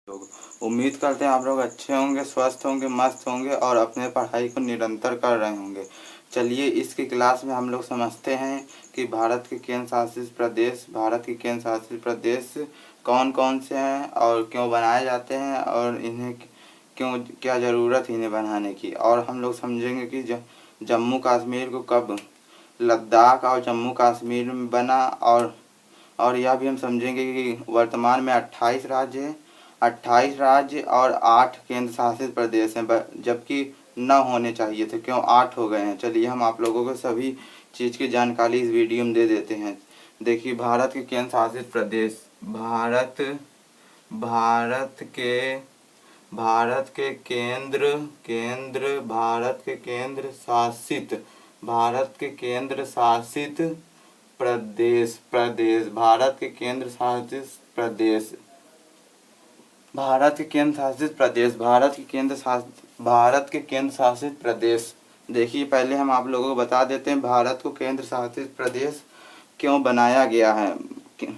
लोग उम्मीद करते हैं आप लोग अच्छे होंगे, स्वस्थ होंगे, मस्त होंगे और अपने पढ़ाई को निरंतर कर रहे होंगे। चलिए इसकी क्लास में हम लोग समझते हैं कि भारत के केंद्र शासित प्रदेश कौन कौन से हैं और क्यों बनाए जाते हैं और इन्हें क्यों क्या ज़रूरत है इन्हें बनाने की। और हम लोग समझेंगे कि जम्मू कश्मीर को कब लद्दाख और जम्मू कश्मीर में बना। और यह भी हम समझेंगे कि वर्तमान में 28 राज्य हैं, 28 राज्य और 8 केंद्र शासित प्रदेश हैं, जबकि 9 होने चाहिए थे, क्यों 8 हो गए हैं। चलिए हम आप लोगों को सभी चीज़ की जानकारी इस वीडियो में दे देते हैं। देखिए भारत के केंद्र शासित प्रदेश, भारत के भारत के केंद्र केंद्र भारत के केंद्र शासित प्रदेश प्रदेश भारत के केंद्र शासित प्रदेश भारत के केंद्र शासित प्रदेश भारत के केंद्र शासित प्रदेश। देखिए पहले हम आप लोगों को बता देते हैं भारत को केंद्र शासित प्रदेश क्यों बनाया गया है,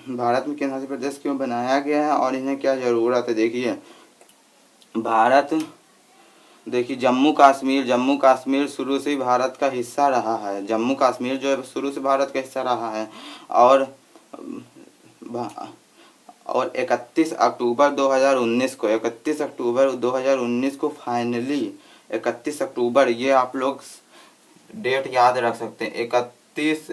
भारत में केंद्र शासित प्रदेश क्यों बनाया गया है और इन्हें क्या ज़रूरत है। देखिए जम्मू कश्मीर शुरू से ही भारत का हिस्सा रहा है। जम्मू कश्मीर जो है शुरू से भारत का हिस्सा रहा है और 31 अक्टूबर 2019 को फाइनली 31 अक्टूबर, ये आप लोग डेट याद रख सकते हैं, 31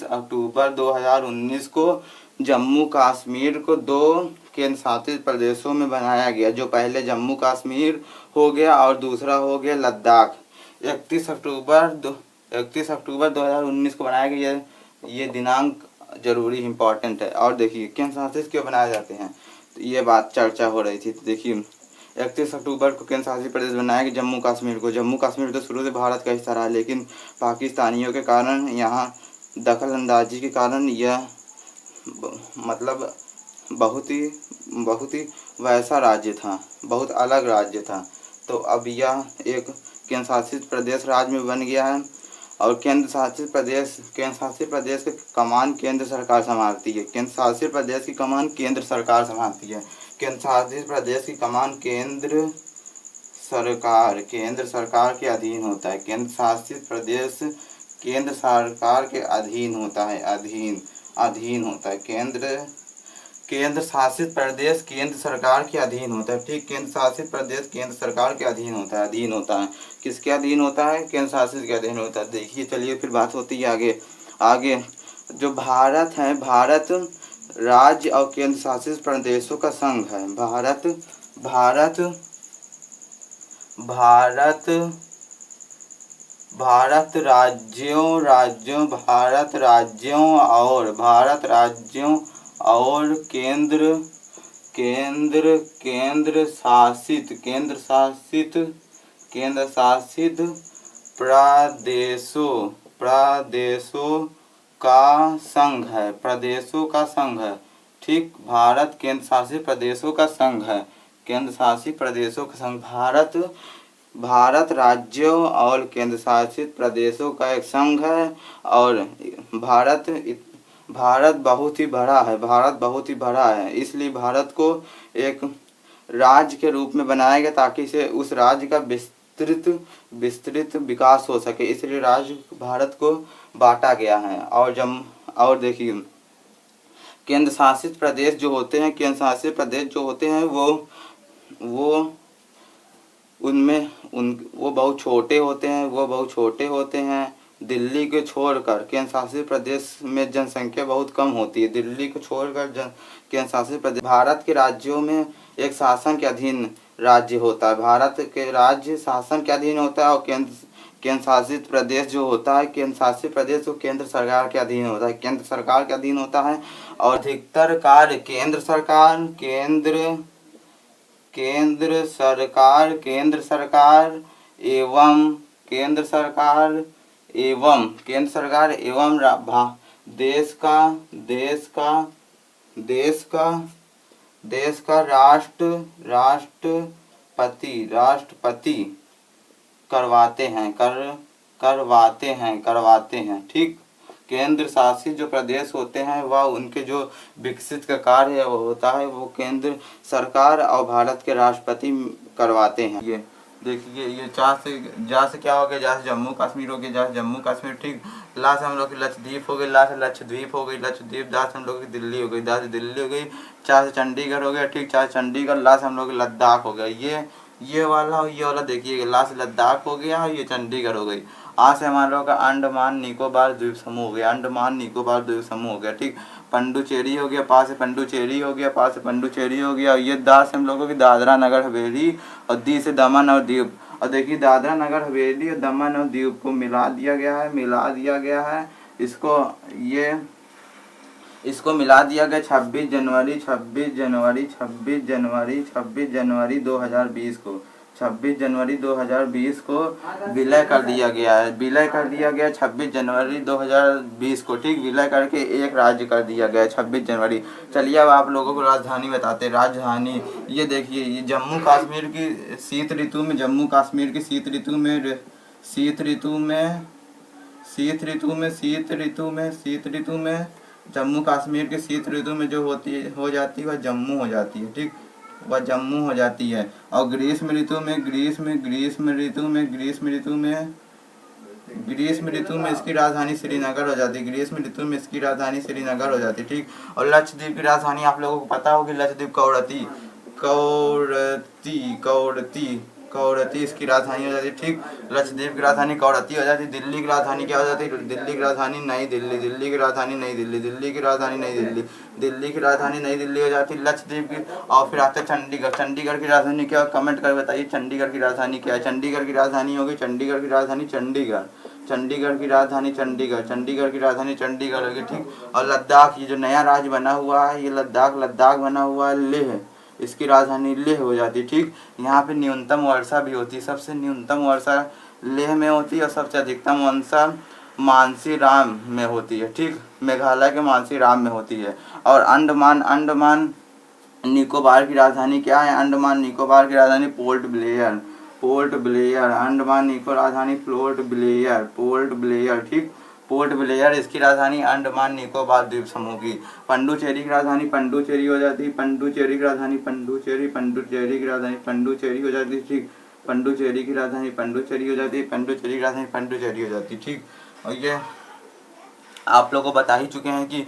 अक्टूबर 2019 को जम्मू कश्मीर को 2 केंद्र शासित प्रदेशों में बनाया गया, जो पहले जम्मू कश्मीर हो गया और दूसरा हो गया लद्दाख। 31 अक्टूबर 2019 को बनाया गया। ये दिनांक जरूरी इम्पोर्टेंट है। और देखिए केंद्र शासित क्यों बनाए जाते हैं, तो ये बात चर्चा हो रही थी। तो देखिए 31 अक्टूबर को केंद्र शासित प्रदेश बनाया गया जम्मू कश्मीर तो शुरू से भारत का हिस्सा रहा, लेकिन पाकिस्तानियों के कारण, यहाँ दखल अंदाजी के कारण यह मतलब बहुत ही वैसा राज्य था, बहुत अलग राज्य था। तो अब यह एक केंद्र शासित प्रदेश राज्य में बन गया है। और केंद्र शासित प्रदेश की कमान केंद्र सरकार संभालती है। केंद्र शासित प्रदेश की कमान केंद्र सरकार संभालती है। केंद्र शासित प्रदेश की कमान केंद्र सरकार के अधीन होता है। केंद्र शासित प्रदेश केंद्र सरकार के अधीन होता है। केंद्र शासित प्रदेश केंद्र सरकार के अधीन होता है। ठीक, केंद्र शासित प्रदेश केंद्र सरकार के अधीन होता है। किसके अधीन होता है? केंद्र शासित के अधीन होता है। देखिए चलिए फिर बात होती है आगे जो भारत है, भारत राज्य और केंद्र शासित प्रदेशों का संघ है। भारत और केंद्र शासित प्रदेशों का संघ है। ठीक, भारत केंद्र शासित प्रदेशों का संघ है। भारत राज्यों और केंद्र शासित प्रदेशों का एक संघ है। और भारत बहुत ही बड़ा है, इसलिए भारत को एक राज्य के रूप में बनाया गया ताकि इसे उस राज्य का विस्तृत विकास हो सके, इसलिए भारत को बांटा गया है। और देखिए केंद्र शासित प्रदेश जो होते हैं वो बहुत छोटे होते हैं। दिल्ली को छोड़कर केंद्र शासित प्रदेश में जनसंख्या बहुत कम होती है। दिल्ली को छोड़कर केंद्र शासित प्रदेश भारत के राज्यों में एक शासन के अधीन राज्य होता है। भारत के राज्य शासन के अधीन होता है और केंद्र शासित प्रदेश जो होता है, केंद्र शासित प्रदेश जो केंद्र सरकार के अधीन होता है। और अधिकतर कार्य केंद्र सरकार एवं देश का राष्ट्रपति करवाते हैं। ठीक, केंद्र शासित जो प्रदेश होते हैं वह उनके जो विकसित का कार्य होता है वो केंद्र सरकार और भारत के राष्ट्रपति करवाते हैं। ये देखिए, ये जहाँ से क्या हो गया, जहाँ से जम्मू कश्मीर हो गया, जहाँ से जम्मू कश्मीर, ठीक, ला से हम लोग की लक्षद्वीप हो गई, ला से लक्षद्वीप हो गई, लक्षद्वीप, जहाँ से हम लोग की दिल्ली हो गई, जहाँ से दिल्ली हो गई, चार से चंडीगढ़ हो गया, ठीक, चार से चंडीगढ़, ला से हम लोग लद्दाख हो गया। ये वाला और ये वाला देखिए, ला से लद्दाख हो गया और ये चंडीगढ़ हो गई। आज से हमारे लोग का अंडमान निकोबार द्वीप समूह हो गया, अंडमान निकोबार द्वीप समूह हो गया। ठीक, पंडुचेरी हो गया, पास से पंडुचेरी हो गया, पास से पंडुचेरी हो गया। और ये दा से हम लोगों की दादरा नगर हवेली और दी से दमन और दीव। और देखिए, दादरा नगर हवेली और दमन और दीव को मिला दिया गया है इसको मिला दिया गया 26 जनवरी 2020 को, 26 जनवरी 2020 को विलय कर दिया गया है, 26 जनवरी 2020 को। ठीक, विलय करके एक राज्य कर दिया गया है 26 जनवरी। चलिए अब आप लोगों को राजधानी बताते हैं। राजधानी ये देखिए, ये जम्मू कश्मीर की शीत ऋतु में जम्मू कश्मीर की शीत ऋतु में जम्मू कश्मीर की शीत ऋतु में जो हो जाती है वह जम्मू हो जाती है। ठीक, वह जम्मू हो जाती है। और ग्रीष्म ऋतु में इसकी राजधानी श्रीनगर हो जाती है। ठीक, और लक्षद्वीप की राजधानी आप लोगों को पता होगी, लक्षद्वीप कवरत्ती इसकी राजधानी हो जाती है। ठीक, लक्षद्वीप की राजधानी कवरत्ती हो जाती है। दिल्ली की राजधानी क्या हो जाती है? दिल्ली की राजधानी नई दिल्ली हो जाती है लक्षद्वीप की। और फिर आता है चंडीगढ़ की राजधानी क्या? कमेंट कर बताइए चंडीगढ़ की राजधानी क्या है। चंडीगढ़ की राजधानी होगी चंडीगढ़ की राजधानी चंडीगढ़ होगी। ठीक, और लद्दाख, ये जो नया राज्य बना हुआ है, ये लद्दाख बना हुआ है, लेह, इसकी राजधानी लेह हो जाती है। ठीक, यहाँ पे न्यूनतम वर्षा भी होती है, सबसे न्यूनतम वर्षा लेह में होती है और सबसे अधिकतम वर्षा मानसीराम में होती है। ठीक, मेघालय के मानसीराम में होती है। और अंडमान निकोबार की राजधानी क्या है? अंडमान निकोबार की राजधानी पोर्ट ब्लेयर। अंडमान निकोबार राजधानी पोर्ट ब्लेयर। ठीक, पोर्ट ब्लेयर इसकी राजधानी अंडमान निकोबार द्वीप समूह की। पंडुचेरी की राजधानी पंडुचेरी हो जाती है। पंडुचेरी की राजधानी पंडुचेरी हो जाती है। ठीक, पंडुचेरी की राजधानी पंडुचेरी हो जाती है। ठीक, और ये आप लोगों को बता ही चुके हैं कि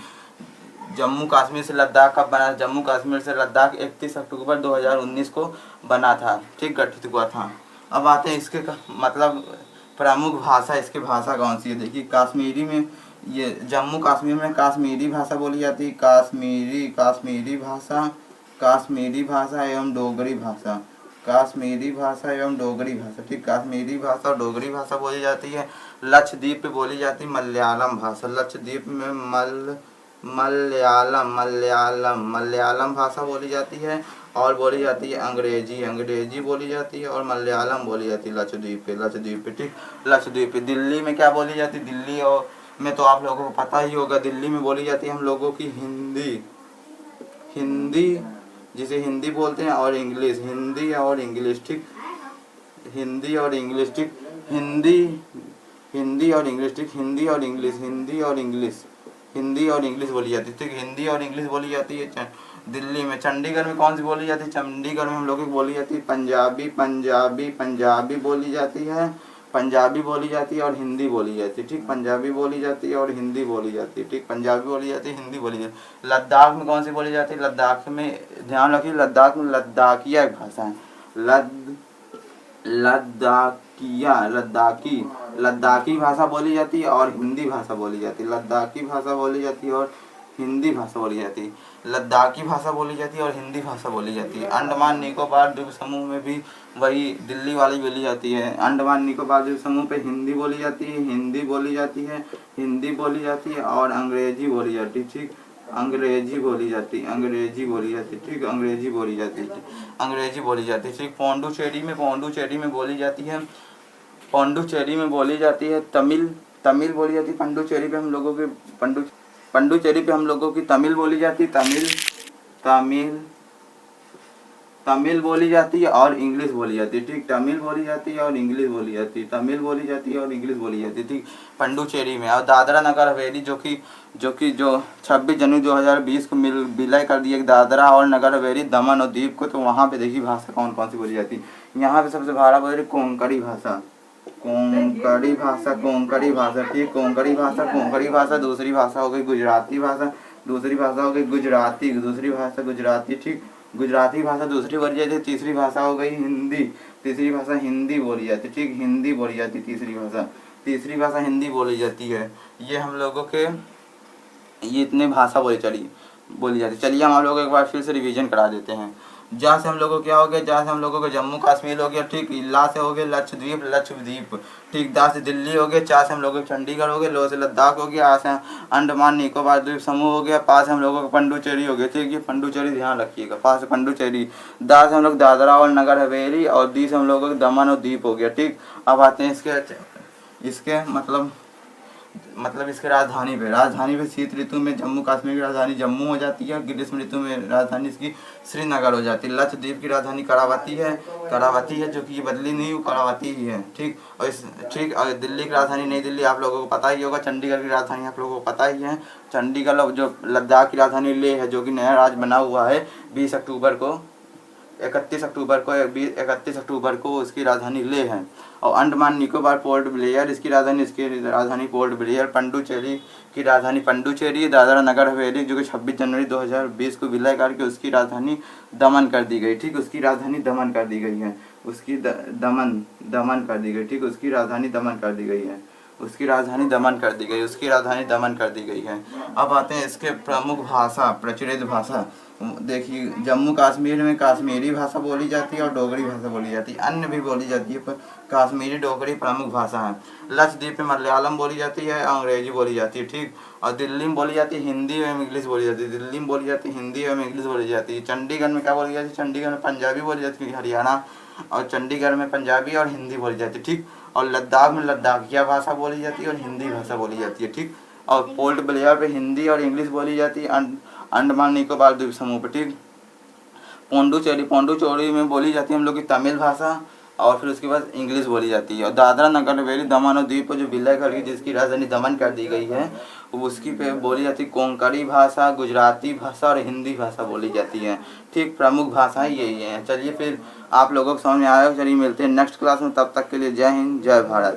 जम्मू कश्मीर से लद्दाख कब बना। जम्मू कश्मीर से लद्दाख 31 अक्टूबर 2019 को बना था। ठीक, गठित हुआ था। अब आते हैं इसके मतलब प्रमुख भाषा, इसकी भाषा कौन सी है? देखिए, कश्मीरी में, ये जम्मू कश्मीर में कश्मीरी भाषा बोली जाती है। कश्मीरी भाषा एवं डोगरी भाषा। ठीक, कश्मीरी भाषा और डोगरी भाषा बोली जाती है। लक्षद्वीप पे बोली जाती है मलयालम भाषा। लक्षद्वीप में मलयालम भाषा बोली जाती है। और बोली जाती है अंग्रेजी बोली जाती है और मलयालम बोली जाती है लक्षद्वीप पे। ठीक, लक्षद्वीप पे। दिल्ली में क्या बोली जाती है? दिल्ली और में तो आप लोगों को पता ही होगा, दिल्ली में बोली जाती है हम लोगों की हिंदी, जिसे हिंदी बोलते हैं, और इंग्लिश, हिंदी और इंग्लिश। ठीक, हिंदी और इंग्लिश। ठीक, हिंदी और इंग्लिश बोली जाती है। ठीक, हिंदी और इंग्लिश बोली जाती है दिल्ली में। चंडीगढ़ में कौन सी बोली जाती है? चंडीगढ़ में हम लोग की बोली जाती है पंजाबी बोली जाती है। पंजाबी बोली जाती है और हिंदी बोली जाती है। ठीक, पंजाबी बोली जाती है और हिंदी बोली जाती है। ठीक, पंजाबी बोली जाती है, हिंदी बोली जाती है। लद्दाख में कौन सी बोली जाती है? लद्दाख में ध्यान रखिए, लद्दाख में लद्दाकिया एक भाषा है। लद्दाकी भाषा बोली जाती है और हिंदी भाषा बोली जाती है। लद्दाकी भाषा बोली जाती है और हिंदी भाषा बोली जाती है। लद्दाकी भाषा बोली जाती है और हिंदी भाषा बोली जाती है। अंडमान निकोबार द्वीप समूह में भी वही दिल्ली वाली बोली जाती है। अंडमान निकोबार द्वीप समूह पे हिंदी बोली जाती है और अंग्रेजी बोली जाती है। ठीक, अंग्रेजी बोली जाती है। ठीक, अंग्रेजी बोली जाती है। ठीक, पौंडुचेरी में बोली जाती है तमिल बोली जाती है। पंडुचेरी पे हम लोगों की तमिल बोली जाती है। तमिल तमिल बोली जाती है और इंग्लिश बोली जाती है, ठीक। तमिल बोली जाती है और इंग्लिश बोली जाती है, तमिल बोली जाती है और इंग्लिश बोली जाती है, ठीक। पंडुचेरी में। और दादरा नगर हवेली जो 26 जनवरी 2020 को विलय कर दिया दादरा और नगर हवेली, दमन और दीव को। तो वहाँ पे देखिए भाषा कौन कौन सी बोली जाती है। यहाँ पे सबसे भाड़ा बोल रही कोंकणी भाषा, कोंकणी भाषा, कोंकणी भाषा, ठीक। कोंकणी भाषा, कोंकणी भाषा। दूसरी भाषा हो गई गुजराती भाषा, दूसरी भाषा हो गई गुजराती, दूसरी भाषा गुजराती, ठीक। गुजराती भाषा दूसरी बोली जाती है। तीसरी भाषा हो गई हिंदी, तीसरी भाषा हिंदी बोली जाती है, ठीक। हिंदी बोली जाती है तीसरी भाषा हिंदी बोली जाती है। ये हम लोगों के ये इतने भाषा बोली जाती है। चलिए हम आप लोगों को एक बार फिर से रिवीजन करा देते हैं। जहाँ से हम लोगों को क्या हो गया, जहाँ से हम लोगों को जम्मू कश्मीर हो गया, ठीक। ला से हो गया लक्षद्वीप, ठीक। दा से दिल्ली हो गया। चा से हम लोगों को चंडीगढ़ हो गया। लो से लद्दाख हो गया। आ से अंडमान निकोबार द्वीप समूह हो गया। पा से हम लोगों को पंडुचेरी हो गया, ठीक। ये पंडुचेरी ध्यान रखिएगा, पा से पंडुचेरी। दा से हम लोग दादरा और नगर हवेली, और दी से हम लोगों को दमन और दीप हो गया, ठीक। अब आते हैं इसके मतलब इसके राजधानी पे शीत ऋतु में जम्मू कश्मीर की राजधानी जम्मू हो जाती है। ग्रीष्म ऋतु में राजधानी इसकी श्रीनगर हो जाती है। लक्षद्वीप की राजधानी करावती है, जो कि ये बदली नहीं, वो करावती ही है, ठीक। और दिल्ली की राजधानी नई दिल्ली आप लोगों को पता ही होगा। चंडीगढ़ की राजधानी आप लोगों को पता ही है। चंडीगढ़ जो लद्दाख की राजधानी लेह है, जो कि नया राज्य बना हुआ है 31 अक्टूबर को उसकी राजधानी लेह है। और अंडमान निकोबार पोर्ट ब्लेयर इसकी राजधानी पोर्ट ब्लेयर। पंडुचेरी की राजधानी पंडुचेरी। दादरा नगर हवेली जो कि 26 जनवरी 2020 को विलय करके उसकी राजधानी दमन कर दी गई, ठीक। उसकी राजधानी दमन कर दी गई है, दमन कर दी गई, ठीक। उसकी राजधानी दमन कर दी गई है, उसकी राजधानी दमन कर दी गई है। अब आते हैं इसके प्रमुख भाषा, प्रचलित भाषा। देखिए जम्मू कश्मीर में कश्मीरी भाषा बोली जाती है और डोगरी भाषा बोली जाती है, अन्य भी बोली जाती है, पर कश्मीरी डोगरी प्रमुख भाषा है। लक्षद्वीप में मलयालम बोली जाती है, अंग्रेजी बोली जाती है, ठीक। और दिल्ली में बोली जाती है हिंदी एवं इंग्लिश बोली जाती है, चंडीगढ़ में क्या बोली जाती है, चंडीगढ़ में पंजाबी बोली जाती है, हरियाणा और चंडीगढ़ में पंजाबी और हिंदी बोली जाती है, ठीक। और लद्दाख में लद्दाखिया भाषा बोली जाती है और हिंदी भाषा बोली जाती है, ठीक। और पोर्ट ब्लेयर पे हिंदी और इंग्लिश बोली जाती है। अंडमान निकोबार द्वीप समूह पे, ठीक। पोंडुचेरी में बोली जाती है हम लोग की तमिल भाषा, और फिर उसके बाद इंग्लिश बोली जाती है। और दादरा नगर हवेली दमन और दीव को जो विलय करके जिसकी राजधानी दमन कर दी गई है, उसकी पे बोली जाती है कोंकणी भाषा, गुजराती भाषा और हिंदी भाषा बोली जाती है, ठीक। प्रमुख भाषाएं यही हैं। चलिए फिर आप लोगों को समझ में आया। चलिए मिलते हैं नेक्स्ट क्लास में, तब तक के लिए जय हिंद, जय भारत।